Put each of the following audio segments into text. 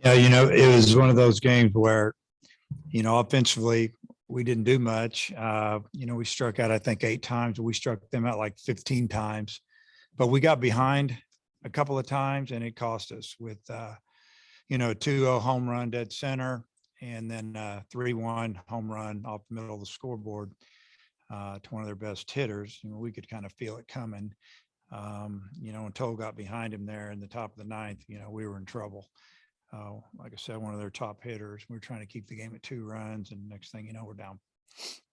Yeah, it was one of those games where, offensively, we didn't do much. We struck out, I think, 8 times. We struck them out like 15 times, but we got behind a couple of times and it cost us with, a 2-0 home run dead center and then 3-1 home run off the middle of the scoreboard to one of their best hitters. We could kind of feel it coming. When Toll got behind him there in the top of the ninth, we were in trouble. Like I said, one of their top hitters. We were trying to keep the game at 2 runs, and next thing you know, we're down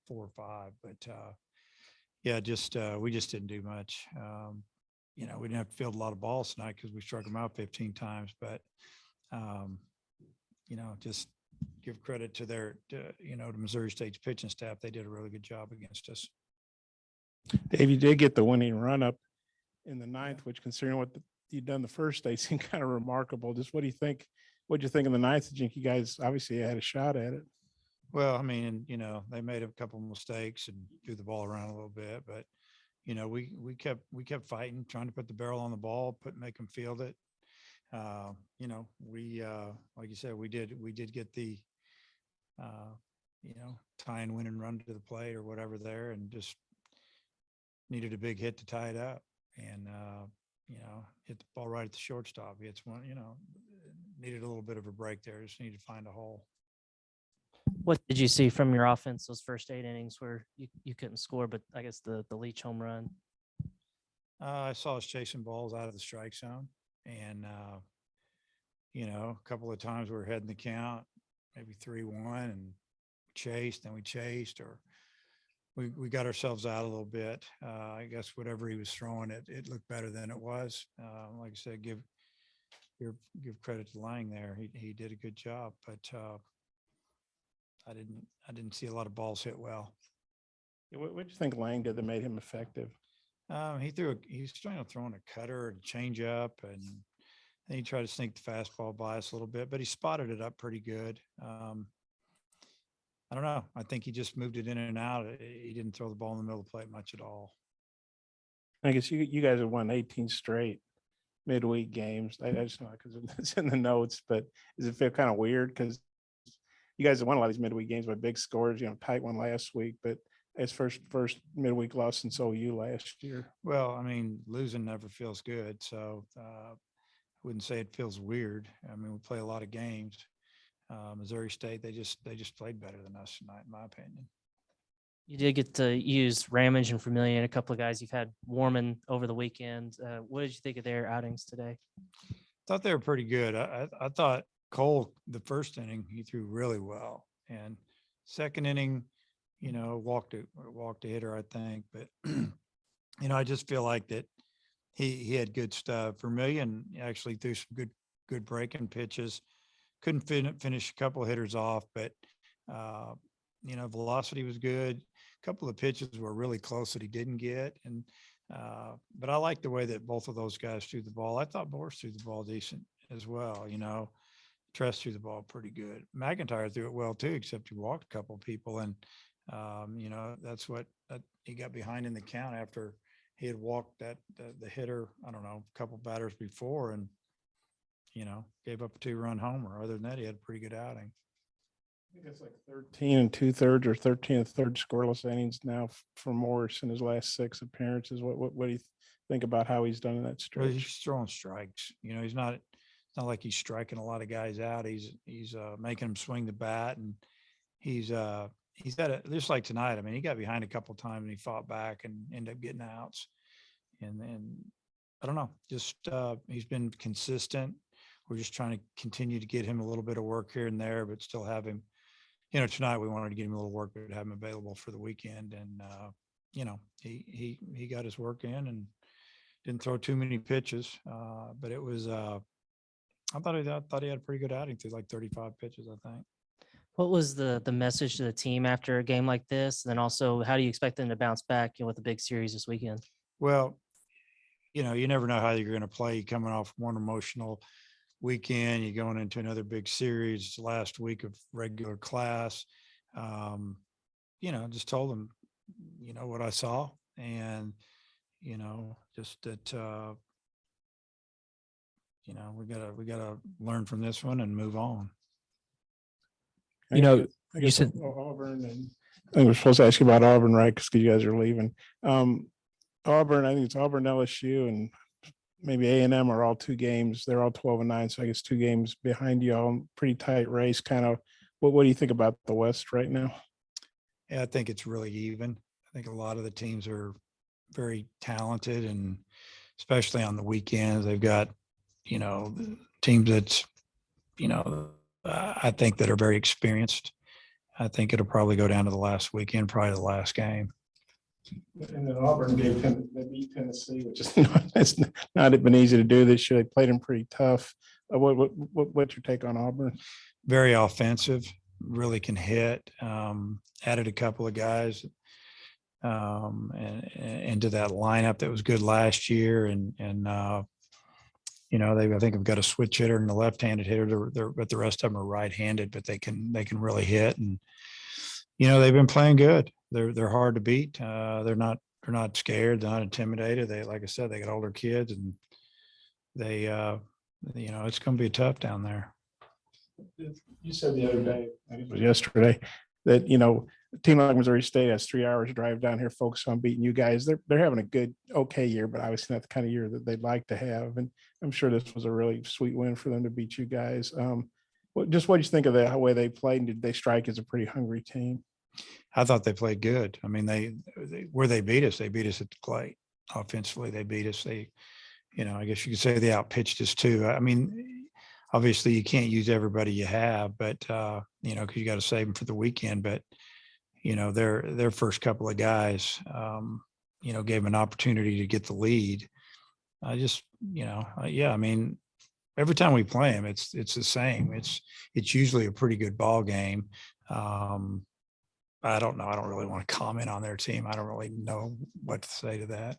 4 or 5. But yeah, we just didn't do much. We didn't have to field a lot of balls tonight because we struck them out 15 times. But just give credit to to Missouri State's pitching staff. They did a really good job against us. Dave, you did get the winning run up in the ninth, which, considering what you'd done the first day, seemed kind of remarkable. Just what do you think? What'd you think in the ninth? Think you guys obviously had a shot at it? Well, I mean, they made a couple of mistakes and threw the ball around a little bit, but we kept fighting, trying to put the barrel on the ball, make them field it. We like you said, we did get the tie and win and run to the plate or whatever there, and just needed a big hit to tie it up, and hit the ball right at the shortstop. It's one, needed a little bit of a break there. Just needed to find a hole. What did you see from your offense those first 8 innings where you couldn't score, but I guess the Leach home run? I saw us chasing balls out of the strike zone, and a couple of times we were heading the count, maybe 3-1, and then we chased, or we got ourselves out a little bit. I guess whatever he was throwing, it looked better than it was. Like I said, give credit to Lang there. He did a good job, but I didn't see a lot of balls hit well. What do you think Lang did that made him effective? He was trying to throw a cutter and change up, and then he tried to sneak the fastball by us a little bit, but he spotted it up pretty good. I don't know. I think he just moved it in and out. He didn't throw the ball in the middle of the plate much at all. I guess you guys have won 18 straight midweek games. I just know because it's in the notes, but does it feel kind of weird because you guys have won a lot of these midweek games by big scores? Tight one last week, but it's first midweek loss since OU last year. Well, I mean, losing never feels good, so I wouldn't say it feels weird. I mean, we play a lot of games. Missouri State, they just played better than us tonight, in my opinion. You did get to use Ramage and Familia and a couple of guys you've had warming over the weekend. What did you think of their outings today? Thought they were pretty good. I thought Cole, the first inning, he threw really well, and second inning, walked a hitter, I think. But I just feel like that he had good stuff. Vermillion actually threw some good breaking pitches. Couldn't finish a couple of hitters off, but velocity was good. A couple of pitches were really close that he didn't get, and but I like the way that both of those guys threw the ball. I thought Morris threw the ball decent as well. Tress threw the ball pretty good. McIntyre threw it well too, except he walked a couple of people, and that's what he got behind in the count after he had walked the hitter. I don't know, a couple batters before, and gave up a 2-run homer. Other than that, he had a pretty good outing. I think it's like 13 2/3 or 13 1/3 scoreless innings now for Morris in his last 6 appearances. What do you think about how he's done in that stretch? Well, he's throwing strikes. It's not like he's striking a lot of guys out. He's making them swing the bat, and he's had just like tonight. I mean, he got behind a couple of times and he fought back and ended up getting outs. And then I don't know, just he's been consistent. We're just trying to continue to get him a little bit of work here and there, but still have him. Tonight we wanted to get him a little work, but have him available for the weekend. And he got his work in and didn't throw too many pitches. But it was I thought he had a pretty good outing through like 35 pitches, I think. What was the message to the team after a game like this? And then also, how do you expect them to bounce back with a big series this weekend? Well, you never know how you're going to play. You're coming off one emotional weekend, you're going into another big series, last week of regular class. Just told them, what I saw, and just that, we gotta learn from this one and move on. You know, I you guess said- Auburn, and I think we're supposed to ask you about Auburn, right? Because you guys are leaving. Auburn, I think it's Auburn, LSU, and maybe A&M are all 2 games. They're all 12-9, so I guess 2 games behind you all. Pretty tight race, kind of. What do you think about the West right now? Yeah, I think it's really even. I think a lot of the teams are very talented, and especially on the weekends, they've got, teams that's, I think that are very experienced. I think it'll probably go down to the last weekend, probably the last game. And then Auburn they beat Tennessee, which is it's not been easy to do this year. They played them pretty tough. What's your take on Auburn? Very offensive, really can hit. Added a couple of guys into that lineup that was good last year, and I think have got a switch hitter and a left-handed hitter, but the rest of them are right-handed, but they can really hit, and they've been playing good. They're hard to beat. They're not scared. They're not intimidated. Like I said, they got older kids, and they it's going to be tough down there. You said the other day, I think it was yesterday, that a team like Missouri State has 3 hours drive down here focused on beating you guys. They're having a good, okay year, but obviously not the kind of year that they'd like to have. And I'm sure this was a really sweet win for them to beat you guys. What do you think of the way they played? And did they strike as a pretty hungry team? I thought they played good. I mean, where they beat us at the plate. Offensively, they beat us. I guess you could say they outpitched us too. I mean, obviously you can't use everybody you have, but because you got to save them for the weekend. But their first couple of guys, gave them an opportunity to get the lead. I just, I mean, every time we play them, it's the same. It's usually a pretty good ball game. I don't know. I don't really want to comment on their team. I don't really know what to say to that.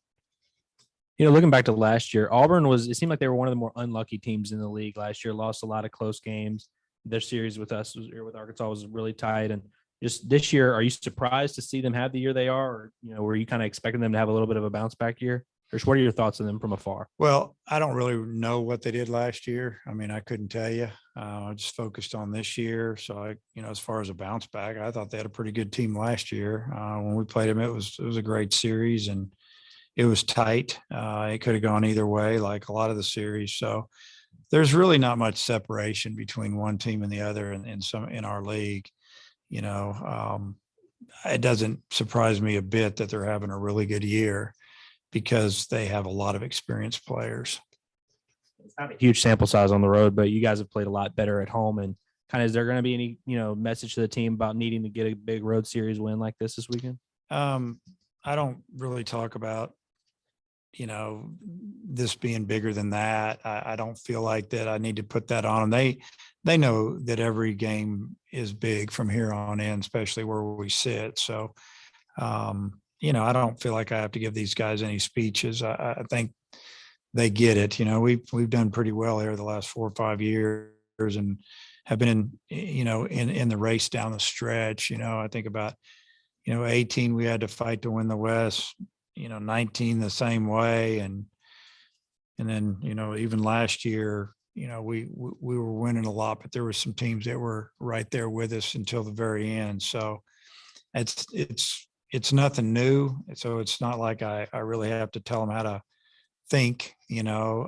Looking back to last year, it seemed like they were one of the more unlucky teams in the league last year, lost a lot of close games. Their series with Arkansas was really tight. And just this year, are you surprised to see them have the year they are? Or, were you kind of expecting them to have a little bit of a bounce back year? Or what are your thoughts on them from afar? Well, I don't really know what they did last year. I mean, I couldn't tell you. I just focused on this year. So as far as a bounce back, I thought they had a pretty good team last year. When we played them, it was a great series, and it was tight. It could have gone either way, like a lot of the series. So there's really not much separation between one team and the other in our league. It doesn't surprise me a bit that they're having a really good year, because they have a lot of experienced players. It's not a huge sample size on the road, but you guys have played a lot better at home. And kind of, is there going to be any, message to the team about needing to get a big road series win like this weekend? I don't really talk about, this being bigger than that. I don't feel like that I need to put that on them. They know that every game is big from here on in, especially where we sit. So, I don't feel like I have to give these guys any speeches. I think they get it. We've done pretty well here the last 4 or 5 years, and have been in the race down the stretch. I think about 18 we had to fight to win the West. 19 the same way, and then even last year we were winning a lot, but there were some teams that were right there with us until the very end. So it's nothing new. So it's not like I really have to tell them how to think. They know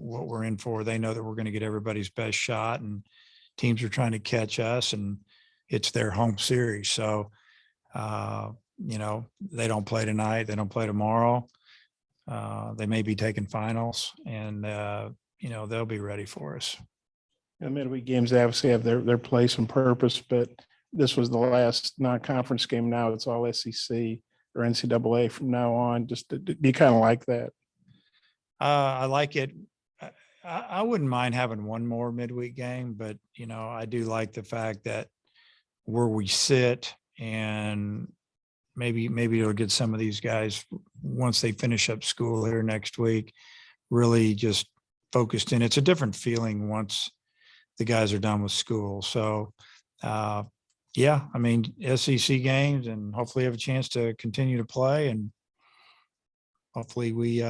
what we're in for. They know that we're going to get everybody's best shot, and teams are trying to catch us, and it's their home series. So, they don't play tonight. They don't play tomorrow. They may be taking finals, and, they'll be ready for us. Midweek games, they obviously have their place and purpose, but this was the last non-conference game. Now it's all SEC or NCAA from now on. Do you kind of like that? I like it. I wouldn't mind having one more midweek game, but, I do like the fact that where we sit, and maybe it'll get some of these guys, once they finish up school here next week, really just focused in. It's a different feeling once the guys are done with school. So, yeah, I mean, SEC games, and hopefully have a chance to continue to play, and hopefully we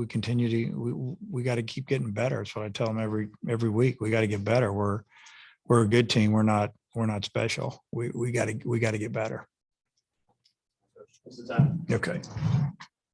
continue to, we got to keep getting better. That's what I tell them every week. We got to get better. We're a good team. We're not special. We got to get better. Okay.